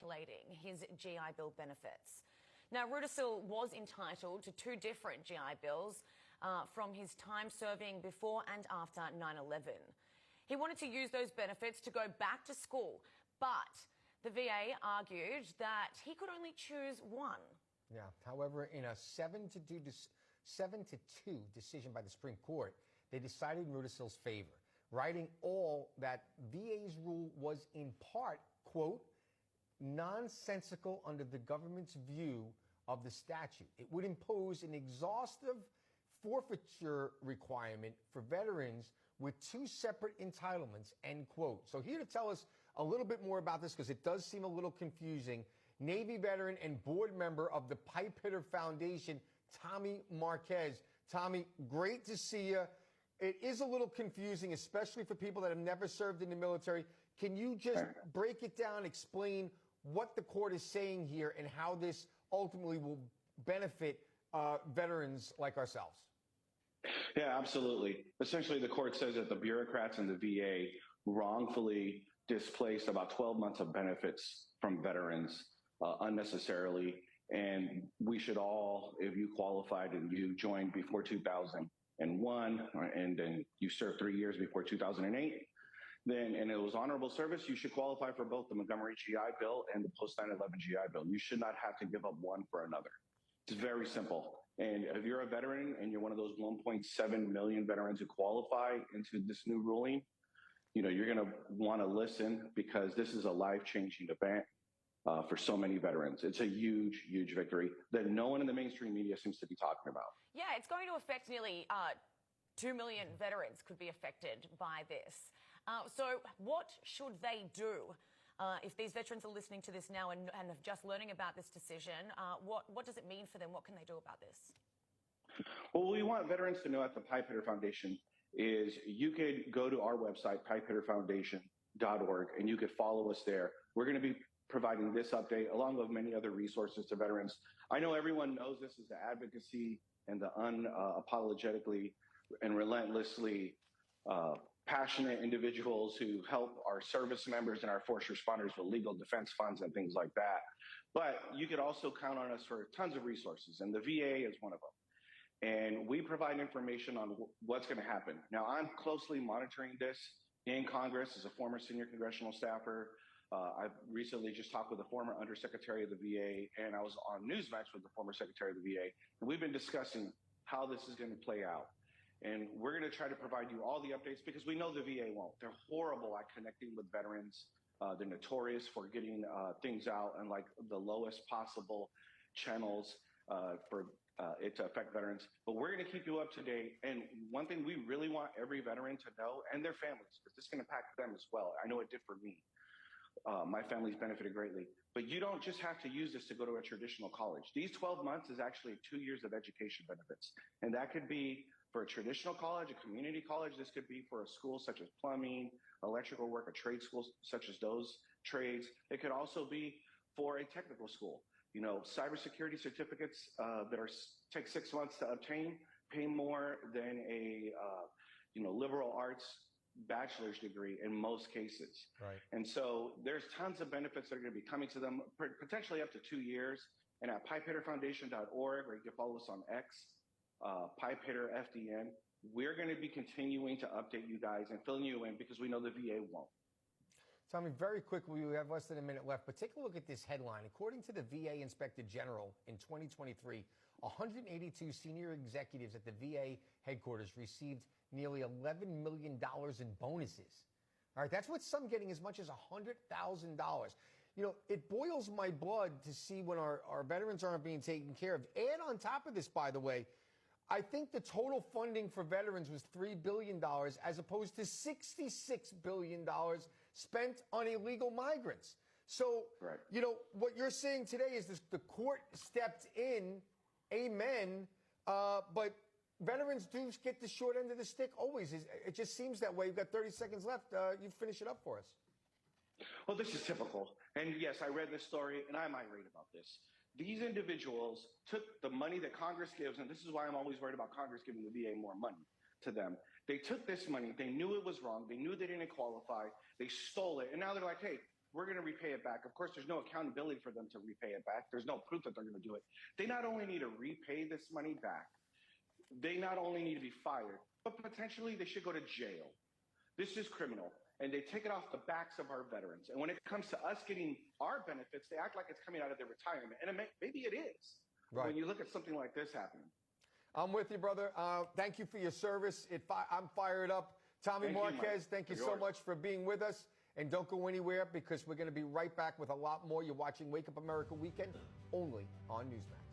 calculating his GI Bill benefits. Now, Rudisill was entitled to 2 different GI Bills from his time serving before and after 9/11. He wanted to use those benefits to go back to school, but the VA argued that he could only choose one. Yeah. However, in a 7-2 decision by the Supreme Court, they decided in Rudisill's favor, writing all that VA's rule was in part, quote, nonsensical under the government's view of the statute. It would impose an exhaustive forfeiture requirement for veterans with 2 separate entitlements, end quote. So here to tell us a little bit more about this, because it does seem a little confusing, Navy veteran and board member of the Pipe Hitter Foundation, Tommy Marquez. Tommy, great to see you. It is a little confusing, especially for people that have never served in the military. Can you just break it down, explain what the court is saying here and how this ultimately will benefit veterans like ourselves? Yeah, absolutely. Essentially, the court says that the bureaucrats in the VA wrongfully displaced about 12 months of benefits from veterans unnecessarily. And we should all, if you qualified and you joined before 2001, and then you served 3 years before 2008, and it was honorable service, you should qualify for both the Montgomery GI Bill and the post 9/11 GI Bill. You should not have to give up one for another. It's very simple. And if you're a veteran and you're one of those 1.7 million veterans who qualify into this new ruling, you're going to want to listen, because this is a life-changing event for so many veterans. It's a huge, huge victory that no one in the mainstream media seems to be talking about. Yeah, it's going to affect nearly 2 million veterans could be affected by this. So what should they do? If these veterans are listening to this now and are just learning about this decision, what does it mean for them? What can they do about this? Well, what we want veterans to know at the Pipe Hitter Foundation is you could go to our website, pipehitterfoundation.org, and you could follow us there. We're going to be providing this update along with many other resources to veterans. I know everyone knows this is the advocacy and the unapologetically and relentlessly passionate individuals who help our service members and our first responders with legal defense funds and things like that. But you could also count on us for tons of resources, and the VA is one of them. And we provide information on what's going to happen. Now, I'm closely monitoring this in Congress as a former senior congressional staffer. I've recently just talked with the former undersecretary of the VA, and I was on Newsmax with the former secretary of the VA. And we've been discussing how this is going to play out. And we're going to try to provide you all the updates, because we know the VA won't. They're horrible at connecting with veterans. They're notorious for getting things out in like the lowest possible channels for it to affect veterans. But we're going to keep you up to date. And one thing we really want every veteran to know, and their families, because this can impact them as well. I know it did for me. My family's benefited greatly. But you don't just have to use this to go to a traditional college. These 12 months is actually 2 years of education benefits. And that could be for a traditional college, a community college. This could be for a school such as plumbing, electrical work, a trade school such as those trades. It could also be for a technical school. Cybersecurity certificates that take 6 months to obtain pay more than a liberal arts bachelor's degree in most cases. Right. And so there's tons of benefits that are going to be coming to them, potentially up to 2 years. And at pipehitterfoundation.org, or you can follow us on X, PipeHitterFDN, we're going to be continuing to update you guys and filling you in, because we know the VA won't. Tommy, very quickly, we have less than a minute left, but take a look at this headline. According to the VA Inspector General, in 2023, 182 senior executives at the VA headquarters received nearly $11 million in bonuses. All right, that's what some getting as much as $100,000. It boils my blood to see when our veterans aren't being taken care of. And on top of this, by the way, I think the total funding for veterans was $3 billion as opposed to $66 billion spent on illegal migrants. So, right. What you're saying today is the court stepped in, amen, but veterans do get the short end of the stick always. It just seems that way. You've got 30 seconds left. You finish it up for us. Well, this is typical. And yes, I read this story, and I'm irate about this. These individuals took the money that Congress gives, and this is why I'm always worried about Congress giving the VA more money to them. They took this money. They knew it was wrong. They knew they didn't qualify. They stole it. And now they're like, hey, we're going to repay it back. Of course, there's no accountability for them to repay it back. There's no proof that they're going to do it. They not only need to repay this money back, they not only need to be fired, but potentially they should go to jail. This is criminal. And they take it off the backs of our veterans. And when it comes to us getting our benefits, they act like it's coming out of their retirement. And maybe it is. Right. When you look at something like this happening. I'm with you, brother. Thank you for your service. I'm fired up. Tommy Marquez, thank you so much for being with us. And don't go anywhere because we're going to be right back with a lot more. You're watching Wake Up America Weekend only on Newsmax.